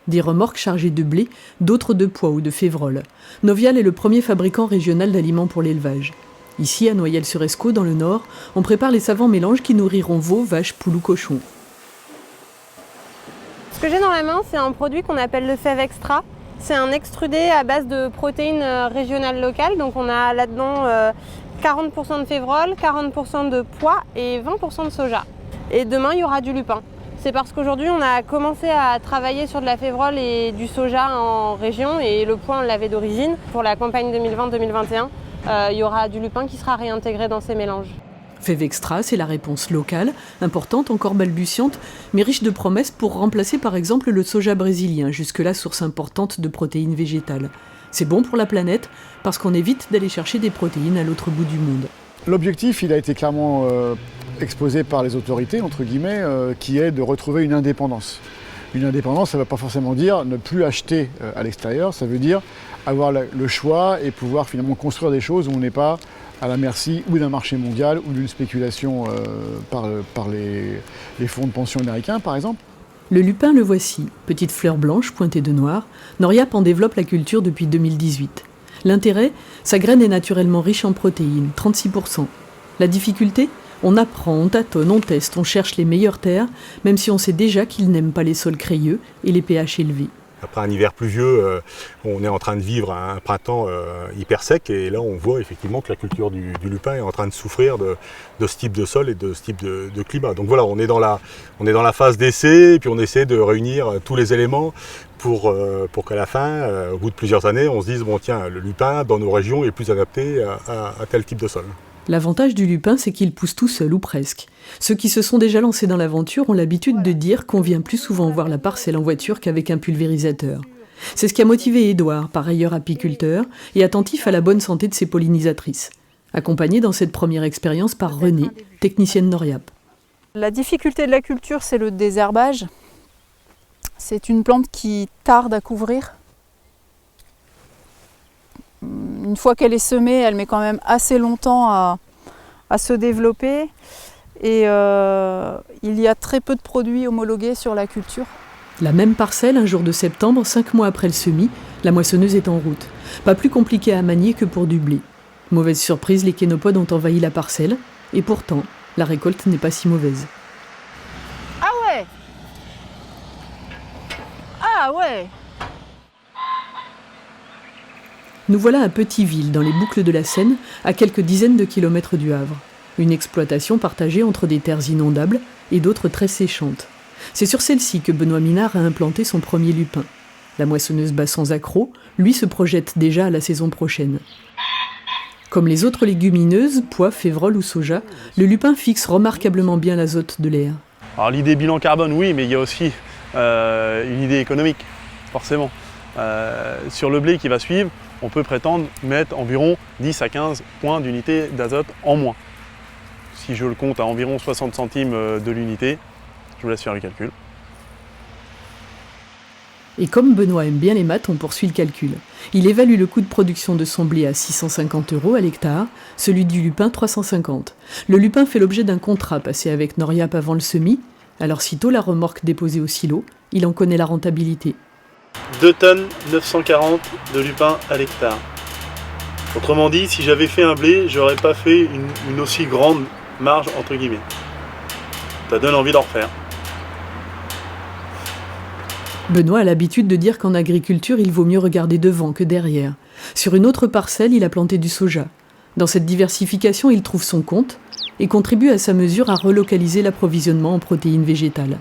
Des remorques chargées de blé, d'autres de pois ou de févrole. Novial est le premier fabricant régional d'aliments pour l'élevage. Ici, à Noyelles-sur-Escaut, dans le Nord, on prépare les savants mélanges qui nourriront veaux, vaches, poules ou cochons. Ce que j'ai dans la main, c'est un produit qu'on appelle le fève extra. C'est un extrudé à base de protéines régionales locales. Donc on a là-dedans 40% de févrole, 40% de pois et 20% de soja. Et demain, il y aura du lupin. C'est parce qu'aujourd'hui, on a commencé à travailler sur de la févrole et du soja en région et le pois, on l'avait d'origine. Pour la campagne 2020-2021, il y aura du lupin qui sera réintégré dans ces mélanges. Fève extra, c'est la réponse locale, importante, encore balbutiante, mais riche de promesses pour remplacer par exemple le soja brésilien, jusque-là source importante de protéines végétales. C'est bon pour la planète parce qu'on évite d'aller chercher des protéines à l'autre bout du monde. L'objectif, il a été clairement exposé par les autorités, entre guillemets, qui est de retrouver une indépendance. Une indépendance, ça ne veut pas forcément dire ne plus acheter à l'extérieur, ça veut dire avoir le choix et pouvoir finalement construire des choses où on n'est pas à la merci ou d'un marché mondial ou d'une spéculation par les fonds de pension américains, par exemple. Le lupin, le voici. Petite fleur blanche pointée de noir, Noriap en développe la culture depuis 2018. L'intérêt, sa graine est naturellement riche en protéines, 36%. La difficulté, on apprend, on tâtonne, on teste, on cherche les meilleures terres, même si on sait déjà qu'ils n'aiment pas les sols crayeux et les pH élevés. Après un hiver pluvieux, on est en train de vivre un printemps hyper sec et là on voit effectivement que la culture du lupin est en train de souffrir de ce type de sol et de ce type de climat. Donc voilà, on est dans la phase d'essai et puis on essaie de réunir tous les éléments pour qu'à la fin, au bout de plusieurs années, on se dise bon tiens, le lupin dans nos régions est plus adapté à tel type de sol. L'avantage du lupin, c'est qu'il pousse tout seul ou presque. Ceux qui se sont déjà lancés dans l'aventure ont l'habitude de dire qu'on vient plus souvent voir la parcelle en voiture qu'avec un pulvérisateur. C'est ce qui a motivé Édouard, par ailleurs apiculteur, et attentif à la bonne santé de ses pollinisatrices. Accompagné dans cette première expérience par Renée, technicienne Noriap. La difficulté de la culture, c'est le désherbage. C'est une plante qui tarde à couvrir. Une fois qu'elle est semée, elle met quand même assez longtemps à se développer. Et il y a très peu de produits homologués sur la culture. La même parcelle, un jour de septembre, 5 mois après le semis, la moissonneuse est en route. Pas plus compliqué à manier que pour du blé. Mauvaise surprise, les kénopodes ont envahi la parcelle. Et pourtant, la récolte n'est pas si mauvaise. Ah ouais! Ah ouais! Nous voilà à Petittville, dans les boucles de la Seine, à quelques dizaines de kilomètres du Havre. Une exploitation partagée entre des terres inondables et d'autres très séchantes. C'est sur celle-ci que Benoît Minard a implanté son premier lupin. La moissonneuse bat sans accroc, lui se projette déjà à la saison prochaine. Comme les autres légumineuses, pois, févrole ou soja, le lupin fixe remarquablement bien l'azote de l'air. Alors l'idée bilan carbone, oui, mais il y a aussi une idée économique, forcément. Sur le blé qui va suivre, on peut prétendre mettre environ 10 à 15 points d'unité d'azote en moins. Si je le compte à environ 60 centimes de l'unité, je vous laisse faire le calcul. Et comme Benoît aime bien les maths, on poursuit le calcul. Il évalue le coût de production de son blé à 650 € à l'hectare, celui du lupin 350. Le lupin fait l'objet d'un contrat passé avec Noriap avant le semis, alors sitôt la remorque déposée au silo, il en connaît la rentabilité. 2 tonnes 940 de lupin à l'hectare. Autrement dit, si j'avais fait un blé, j'aurais pas fait une aussi grande marge entre guillemets. Ça donne envie d'en refaire. Benoît a l'habitude de dire qu'en agriculture, il vaut mieux regarder devant que derrière. Sur une autre parcelle, il a planté du soja. Dans cette diversification, il trouve son compte et contribue à sa mesure à relocaliser l'approvisionnement en protéines végétales.